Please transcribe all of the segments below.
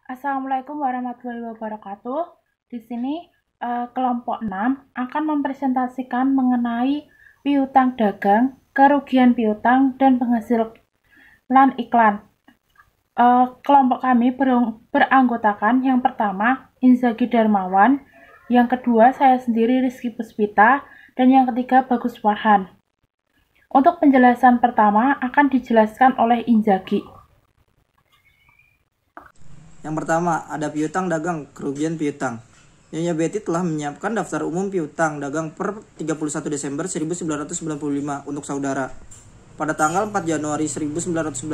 Assalamualaikum warahmatullahi wabarakatuh. Di sini kelompok 6 akan mempresentasikan mengenai piutang dagang, kerugian piutang, dan penghasilan iklan. Kelompok kami beranggotakan yang pertama Inzaghi Darmawan, yang kedua saya sendiri Rizky Puspita, dan yang ketiga Bagus Farhan. Untuk penjelasan pertama akan dijelaskan oleh Inzaghi. Yang pertama, ada piutang dagang, kerugian piutang. Nyonya Betty telah menyiapkan daftar umum piutang dagang per 31 Desember 1995 untuk saudara. Pada tanggal 4 Januari 1996,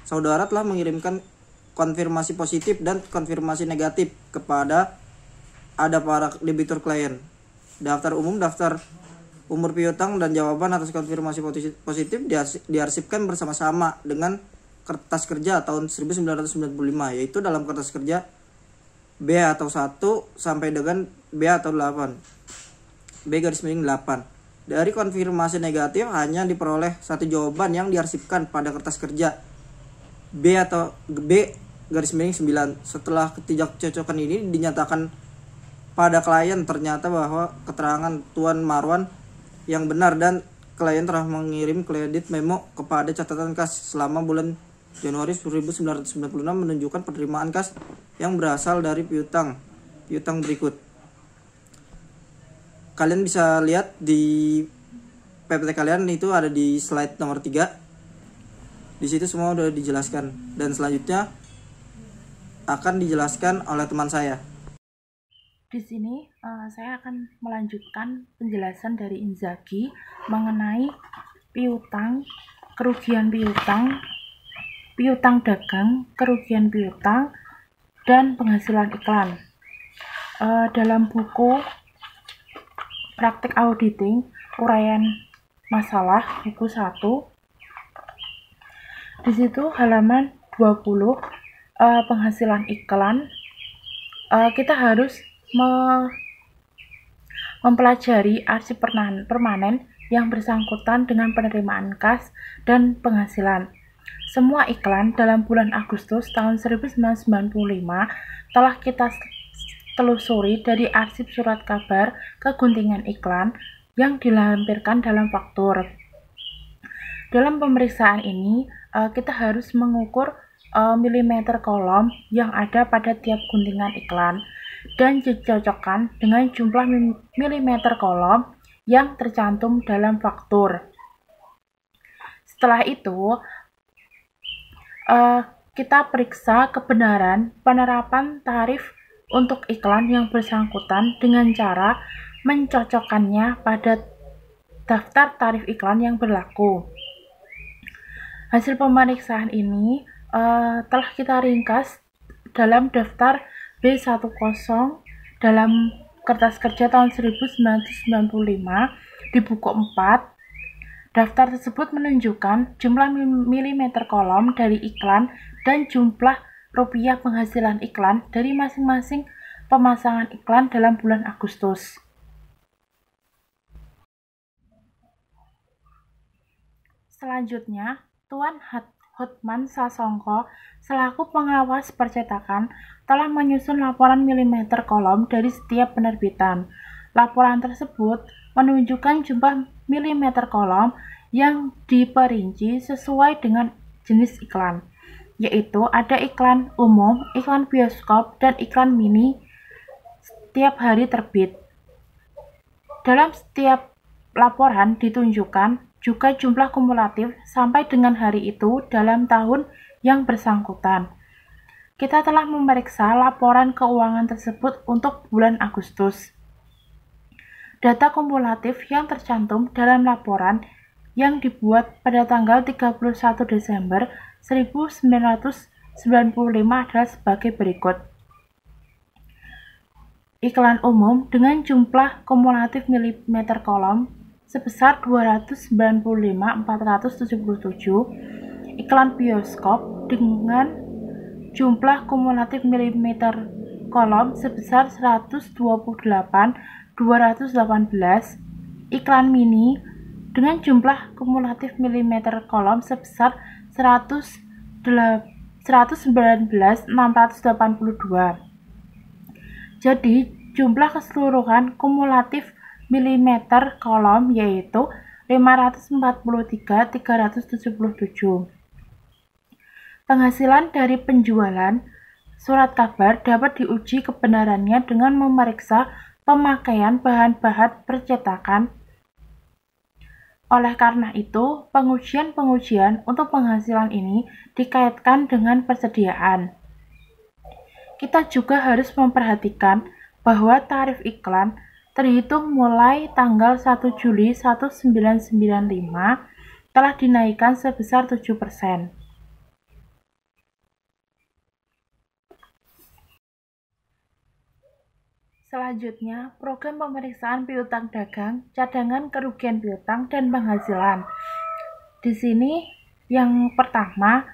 saudara telah mengirimkan konfirmasi positif dan konfirmasi negatif kepada para debitur klien. Daftar umum, daftar umur piutang, dan jawaban atas konfirmasi positif diarsipkan bersama-sama dengan kertas kerja tahun 1995, yaitu dalam kertas kerja B atau 1 sampai dengan B atau 8. B/8. Dari konfirmasi negatif hanya diperoleh satu jawaban yang diarsipkan pada kertas kerja B atau B/9. Setelah ketidakcocokan ini dinyatakan pada klien, ternyata bahwa keterangan Tuan Marwan yang benar dan klien telah mengirim kredit memo kepada catatan kas selama bulan Januari 1996 menunjukkan penerimaan kas yang berasal dari piutang berikut. Kalian bisa lihat di PPT kalian, itu ada di slide nomor 3. Di situ semua sudah dijelaskan, dan selanjutnya akan dijelaskan oleh teman saya. Di sini saya akan melanjutkan penjelasan dari Inzaghi mengenai piutang, kerugian piutang, piutang dagang, kerugian piutang, dan penghasilan iklan. Dalam buku Praktik Auditing, Uraian Masalah, buku 1, di situ halaman 20, penghasilan iklan, kita harus mempelajari arsip permanen yang bersangkutan dengan penerimaan kas dan penghasilan. Semua iklan dalam bulan Agustus tahun 1995 telah kita telusuri dari arsip surat kabar keguntingan iklan yang dilampirkan dalam faktur. Dalam pemeriksaan ini, kita harus mengukur milimeter kolom yang ada pada tiap guntingan iklan dan dicocokkan dengan jumlah milimeter kolom yang tercantum dalam faktur. Setelah itu, kita periksa kebenaran penerapan tarif untuk iklan yang bersangkutan dengan cara mencocokkannya pada daftar tarif iklan yang berlaku. Hasil pemeriksaan ini telah kita ringkas dalam daftar B10 dalam kertas kerja tahun 1995 di buku 4. Daftar tersebut menunjukkan jumlah milimeter kolom dari iklan dan jumlah rupiah penghasilan iklan dari masing-masing pemasangan iklan dalam bulan Agustus. Selanjutnya, Tuan Hotman Sasongko selaku pengawas percetakan telah menyusun laporan milimeter kolom dari setiap penerbitan. Laporan tersebut menunjukkan jumlah milimeter kolom yang diperinci sesuai dengan jenis iklan, yaitu ada iklan umum, iklan bioskop, dan iklan mini setiap hari terbit. Dalam setiap laporan ditunjukkan juga jumlah kumulatif sampai dengan hari itu dalam tahun yang bersangkutan. Kita telah memeriksa laporan keuangan tersebut untuk bulan Agustus. Data kumulatif yang tercantum dalam laporan yang dibuat pada tanggal 31 Desember 1995 adalah sebagai berikut. Iklan umum dengan jumlah kumulatif milimeter kolom sebesar 295.477, iklan bioskop dengan jumlah kumulatif milimeter kolom sebesar 128.218, iklan mini dengan jumlah kumulatif milimeter kolom sebesar 108.000 119.682. Jadi, jumlah keseluruhan kumulatif milimeter kolom yaitu 543.377. Penghasilan dari penjualan surat kabar dapat diuji kebenarannya dengan memeriksa pemakaian bahan-bahan percetakan. Oleh karena itu, pengujian-pengujian untuk penghasilan ini dikaitkan dengan persediaan. Kita juga harus memperhatikan bahwa tarif iklan terhitung mulai tanggal 1 Juli 1995 telah dinaikkan sebesar 7%. Selanjutnya, program pemeriksaan piutang dagang, cadangan kerugian piutang, dan penghasilan. Di sini, yang pertama,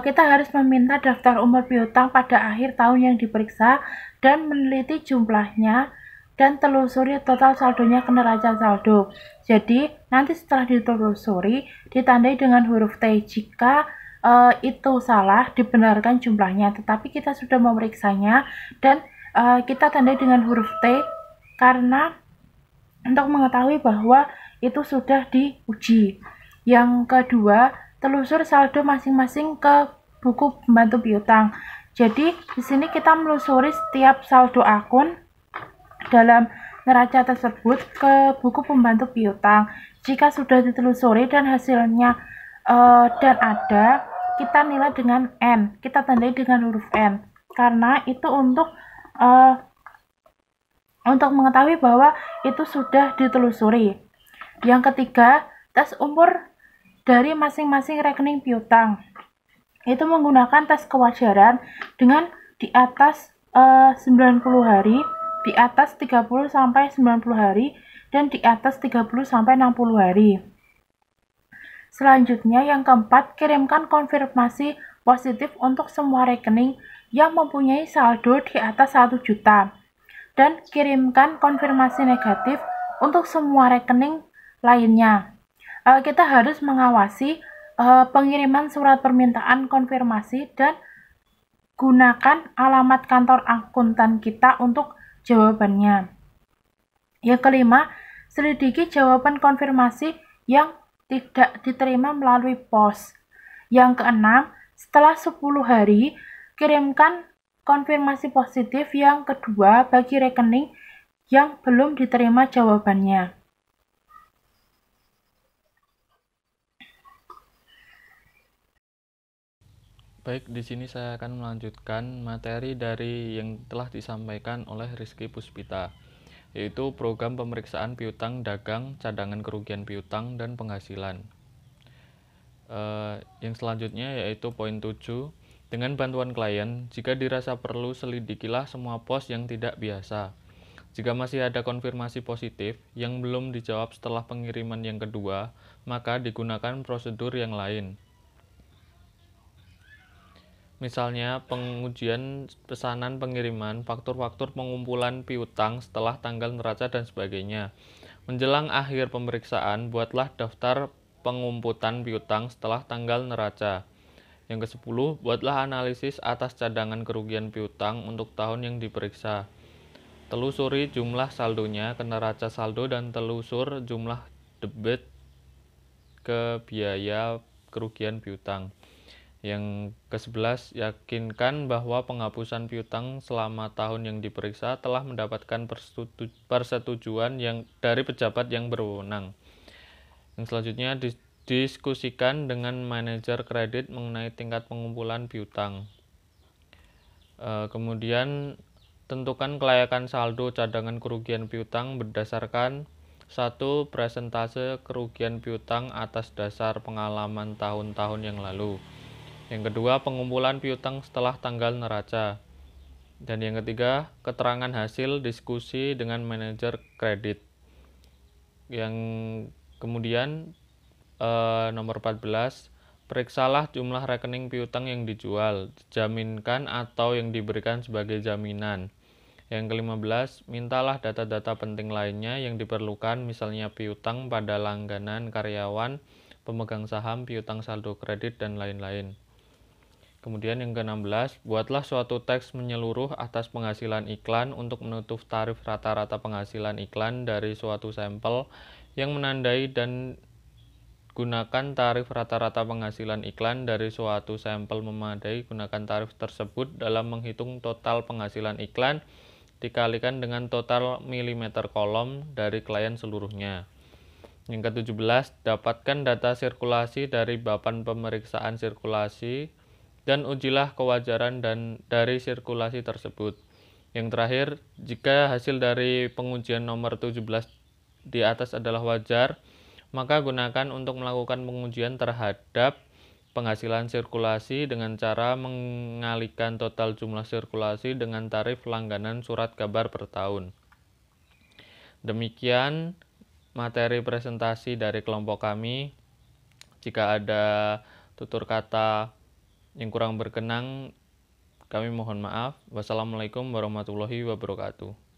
kita harus meminta daftar umur piutang pada akhir tahun yang diperiksa dan meneliti jumlahnya dan telusuri total saldonya ke neraca saldo. Jadi, nanti setelah ditelusuri, ditandai dengan huruf T. Jika itu salah, dibenarkan jumlahnya, tetapi kita sudah memeriksanya dan kita tandai dengan huruf T karena untuk mengetahui bahwa itu sudah diuji. Yang kedua, telusur saldo masing-masing ke buku pembantu piutang. Jadi, di sini kita menelusuri setiap saldo akun dalam neraca tersebut ke buku pembantu piutang. Jika sudah ditelusuri dan hasilnya dan ada, kita nilai dengan N. Kita tandai dengan huruf N karena itu untuk mengetahui bahwa itu sudah ditelusuri. Yang ketiga, tes umur dari masing-masing rekening piutang. Itu menggunakan tes kewajaran dengan di atas 90 hari, di atas 30 sampai 90 hari, dan di atas 30 sampai 60 hari. Selanjutnya, yang keempat, kirimkan konfirmasi positif untuk semua rekening yang mempunyai saldo di atas 1 juta dan kirimkan konfirmasi negatif untuk semua rekening lainnya. Kita harus mengawasi pengiriman surat permintaan konfirmasi dan gunakan alamat kantor akuntan kita untuk jawabannya. Yang kelima, selidiki jawaban konfirmasi yang tidak diterima melalui pos. Yang keenam, setelah 10 hari, kirimkan konfirmasi positif yang kedua bagi rekening yang belum diterima jawabannya. Baik, di sini saya akan melanjutkan materi dari yang telah disampaikan oleh Rizky Puspita, yaitu program pemeriksaan piutang dagang, cadangan kerugian piutang, dan penghasilan. Yang selanjutnya yaitu poin 7. Dengan bantuan klien, jika dirasa perlu, selidikilah semua pos yang tidak biasa. Jika masih ada konfirmasi positif yang belum dijawab setelah pengiriman yang kedua, maka digunakan prosedur yang lain. Misalnya, pengujian pesanan pengiriman, faktur-faktur pengumpulan piutang setelah tanggal neraca, dan sebagainya. Menjelang akhir pemeriksaan, buatlah daftar pengumputan piutang setelah tanggal neraca. Yang ke-10, buatlah analisis atas cadangan kerugian piutang untuk tahun yang diperiksa. Telusuri jumlah saldonya ke neraca saldo dan telusur jumlah debit ke biaya kerugian piutang. Yang ke-11, yakinkan bahwa penghapusan piutang selama tahun yang diperiksa telah mendapatkan persetujuan dari pejabat yang berwenang. Yang selanjutnya, diskusikan dengan manajer kredit mengenai tingkat pengumpulan piutang. Kemudian, tentukan kelayakan saldo cadangan kerugian piutang berdasarkan 1. Presentase kerugian piutang atas dasar pengalaman tahun-tahun yang lalu. Yang kedua, pengumpulan piutang setelah tanggal neraca. Dan yang ketiga, keterangan hasil diskusi dengan manajer kredit. Yang kemudian nomor 14, periksalah jumlah rekening piutang yang dijual, dijaminkan atau yang diberikan sebagai jaminan. Yang ke-15, mintalah data-data penting lainnya yang diperlukan, misalnya piutang pada langganan karyawan, pemegang saham, piutang saldo kredit, dan lain-lain. Kemudian yang ke-16, buatlah suatu teks menyeluruh atas penghasilan iklan untuk menutup tarif rata-rata penghasilan iklan dari suatu sampel yang menandai dan gunakan tarif rata-rata penghasilan iklan dari suatu sampel memadai. Gunakan tarif tersebut dalam menghitung total penghasilan iklan dikalikan dengan total milimeter kolom dari klien seluruhnya. Yang ke-17, dapatkan data sirkulasi dari papan pemeriksaan sirkulasi dan ujilah kewajaran dari sirkulasi tersebut. Yang terakhir, jika hasil dari pengujian nomor 17 di atas adalah wajar, maka gunakan untuk melakukan pengujian terhadap penghasilan sirkulasi dengan cara mengalikan total jumlah sirkulasi dengan tarif langganan surat kabar per tahun. Demikian materi presentasi dari kelompok kami. Jika ada tutur kata yang kurang berkenan, kami mohon maaf. Wassalamualaikum warahmatullahi wabarakatuh.